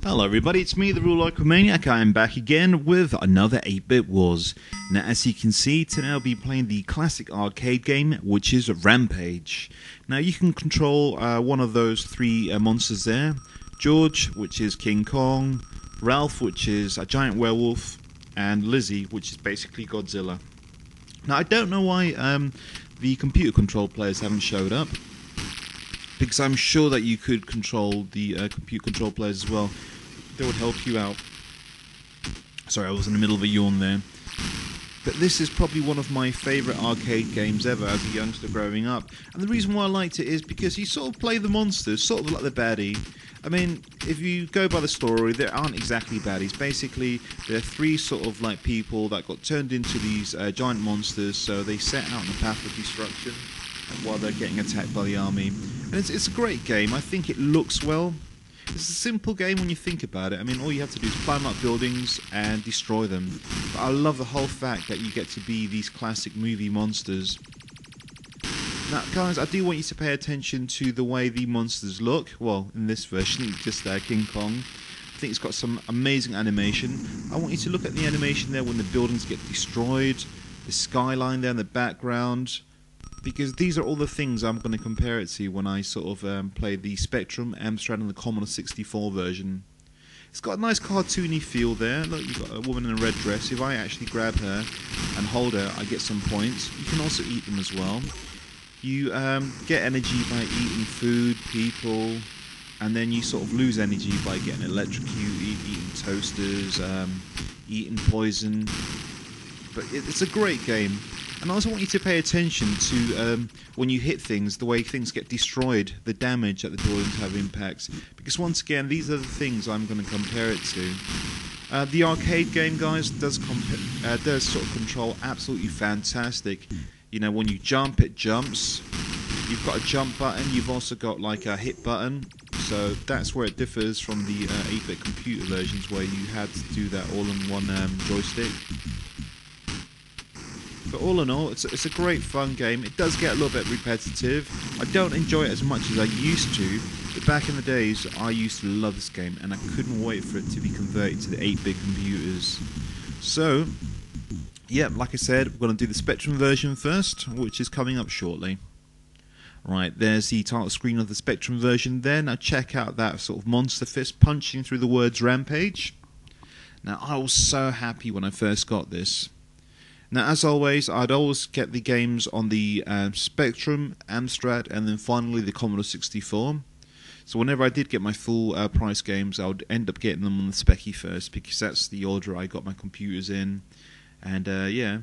Hello everybody, it's me, the Real Local Maniac. I am back again with another 8-Bit Wars. Now as you can see, today I'll be playing the classic arcade game, which is Rampage. Now you can control one of those three monsters there. George, which is King Kong, Ralph, which is a giant werewolf, and Lizzy, which is basically Godzilla. Now I don't know why the computer control players haven't showed up, because I'm sure that you could control the computer control players as well. That would help you out. Sorry, I was in the middle of a yawn there. But this is probably one of my favourite arcade games ever as a youngster growing up. And the reason why I liked it is because you sort of play the monsters, sort of like the baddie. I mean, if you go by the story, there aren't exactly baddies. Basically, there are three sort of like people that got turned into these giant monsters, so they set out on the path of destruction while they're getting attacked by the army. And it's a great game. I think it looks well. It's a simple game when you think about it. I mean, all you have to do is climb up buildings and destroy them. But I love the whole fact that you get to be these classic movie monsters. Now, guys, I do want you to pay attention to the way the monsters look. Well, in this version, just King Kong. I think it's got some amazing animation. I want you to look at the animation there when the buildings get destroyed, the skyline there in the background, because these are all the things I'm going to compare it to when I sort of play the Spectrum, Amstrad and the Commodore 64 version. It's got a nice cartoony feel there. Look, you've got a woman in a red dress. If I actually grab her and hold her, I get some points. You can also eat them as well. You get energy by eating food, people, and then you sort of lose energy by getting electrocuted, eating toasters, eating poison. But it's a great game. And I also want you to pay attention to when you hit things, the way things get destroyed, the damage that the buildings have impacts. Because once again, these are the things I'm going to compare it to. The arcade game, guys, does sort of control absolutely fantastic. You know, when you jump, it jumps. You've got a jump button. You've also got like a hit button. So that's where it differs from the 8-bit computer versions, where you had to do that all in one joystick. But all in all, it's a great fun game. It does get a little bit repetitive. I don't enjoy it as much as I used to, but back in the days, I used to love this game, and I couldn't wait for it to be converted to the 8-bit computers. So, yeah, like I said, we're going to do the Spectrum version first, which is coming up shortly. Right, there's the title screen of the Spectrum version there. Now check out that sort of monster fist punching through the words Rampage. Now, I was so happy when I first got this. Now, as always, I'd always get the games on the Spectrum, Amstrad, and then finally the Commodore 64. So whenever I did get my full price games, I would end up getting them on the Specky first, because that's the order I got my computers in. And yeah,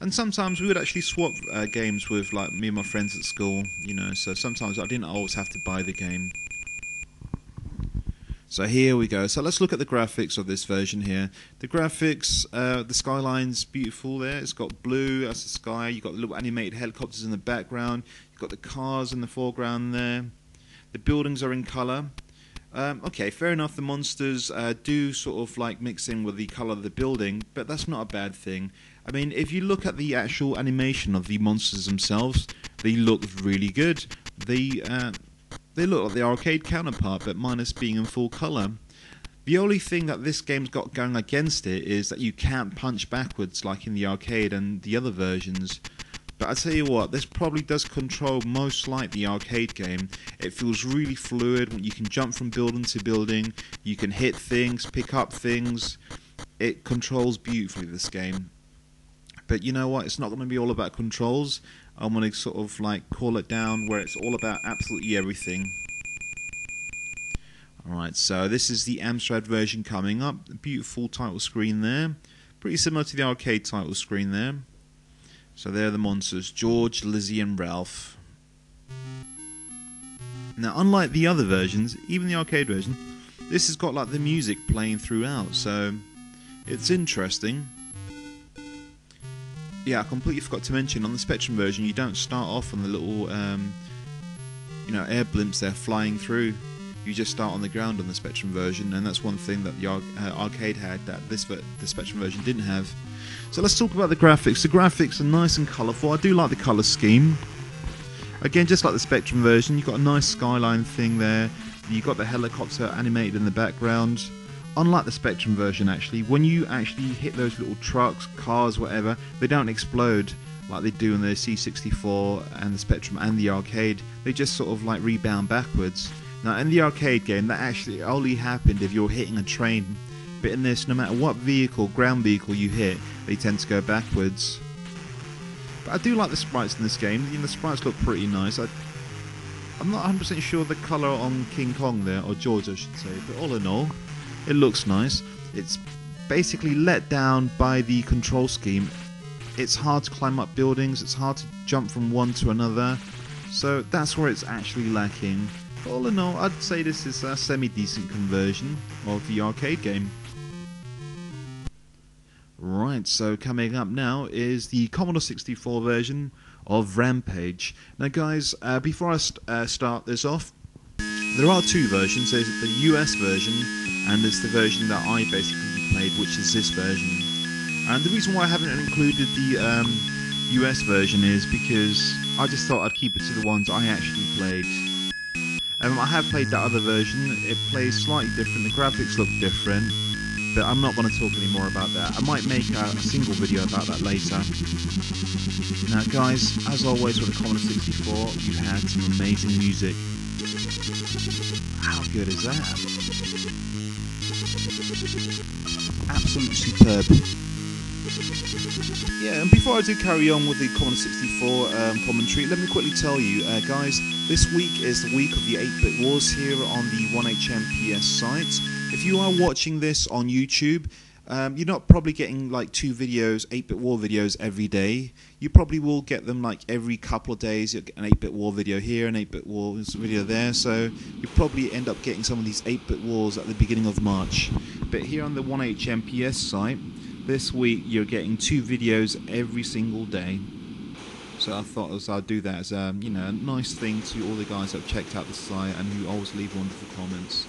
and sometimes we would actually swap games with like me and my friends at school, you know. So sometimes I didn't always have to buy the game. So here we go. So let's look at the graphics of this version here. The graphics, the skyline's beautiful there. It's got blue, that's the sky. You've got the little animated helicopters in the background. You've got the cars in the foreground there. The buildings are in colour. Okay, fair enough, the monsters do sort of like mix in with the colour of the building, but that's not a bad thing. I mean, if you look at the actual animation of the monsters themselves, they look really good. They look like the arcade counterpart, but minus being in full colour. The only thing that this game's got going against it is that you can't punch backwards like in the arcade and the other versions. But I tell you what, this probably does control most like the arcade game. It feels really fluid. You can jump from building to building. You can hit things, pick up things. It controls beautifully, this game. But you know what? It's not going to be all about controls. I'm going to sort of like call it down where it's all about absolutely everything. Alright, so this is the Amstrad version coming up. A beautiful title screen there. Pretty similar to the arcade title screen there. So there are the monsters, George, Lizzy and Ralph. Now, unlike the other versions, even the arcade version, this has got like the music playing throughout, so it's interesting. Yeah, I completely forgot to mention, on the Spectrum version, you don't start off on the little, you know, air blimps there flying through. You just start on the ground on the Spectrum version, and that's one thing that the arcade had that the Spectrum version didn't have. So let's talk about the graphics. The graphics are nice and colourful. I do like the colour scheme. Again, just like the Spectrum version, you've got a nice skyline thing there. You've got the helicopter animated in the background. Unlike the Spectrum version, actually, when you actually hit those little trucks, cars, whatever, they don't explode like they do in the C64 and the Spectrum and the arcade. They just sort of like rebound backwards. Now, in the arcade game, that actually only happened if you're hitting a train. But in this, no matter what vehicle, ground vehicle you hit, they tend to go backwards. But I do like the sprites in this game. The sprites look pretty nice. I'm not 100% sure the colour on King Kong there, or George I should say, but all in all, it looks nice. It's basically let down by the control scheme. It's hard to climb up buildings, it's hard to jump from one to another, so that's where it's actually lacking. But all in all, I'd say this is a semi-decent conversion of the arcade game. Right, so coming up now is the Commodore 64 version of Rampage. Now guys, before I start this off, there are two versions. There's the US version and there's the version that I basically played, which is this version. And the reason why I haven't included the US version is because I just thought I'd keep it to the ones I actually played. I have played that other version. It plays slightly different, the graphics look different, but I'm not going to talk any more about that. I might make a single video about that later. Now guys, as always with the Commodore 64, you had some amazing music. How good is that? Absolutely superb. Yeah, and before I do carry on with the Commodore 64 commentary, let me quickly tell you, guys, this week is the week of the 8-Bit Wars here on the 1HMPS site. If you are watching this on YouTube, you're not probably getting like 2 videos, 8-Bit War videos every day. You probably will get them like every couple of days. You'll get an 8-Bit War video here, an 8-Bit War video there, so you probably end up getting some of these 8-Bit Wars at the beginning of March. But here on the 1HMPS site, this week you're getting 2 videos every single day. So I thought I'd do that as a, you know, a nice thing to all the guys that have checked out the site and who always leave wonderful comments.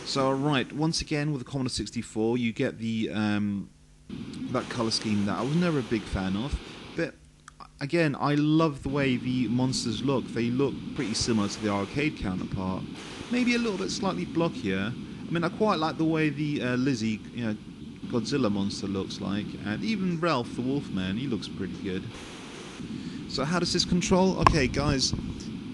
So right, once again with the Commodore 64, you get the that colour scheme that I was never a big fan of, but again, I love the way the monsters look. They look pretty similar to the arcade counterpart, maybe a little bit slightly blockier. I mean, I quite like the way the Lizzy, you know, Godzilla monster looks like, and even Ralph the Wolfman, he looks pretty good. So how does this control? Okay guys,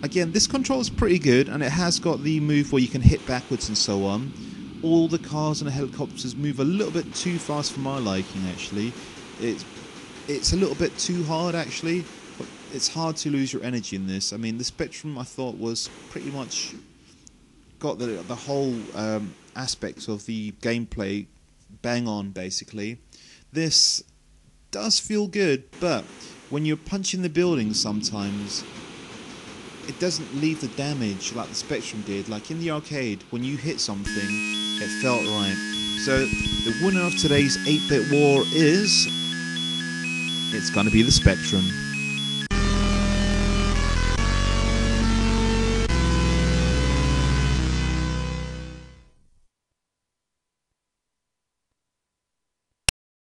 again, this control is pretty good, and it has got the move where you can hit backwards and so on. All the cars and the helicopters move a little bit too fast for my liking, actually. It's a little bit too hard, actually, but it's hard to lose your energy in this. I mean, the Spectrum I thought was pretty much got the whole aspects of the gameplay bang on, basically. This does feel good, but when you're punching the buildings sometimes, it doesn't leave the damage like the Spectrum did. Like in the arcade, when you hit something, it felt right. So the winner of today's 8-Bit War is... it's going to be the Spectrum.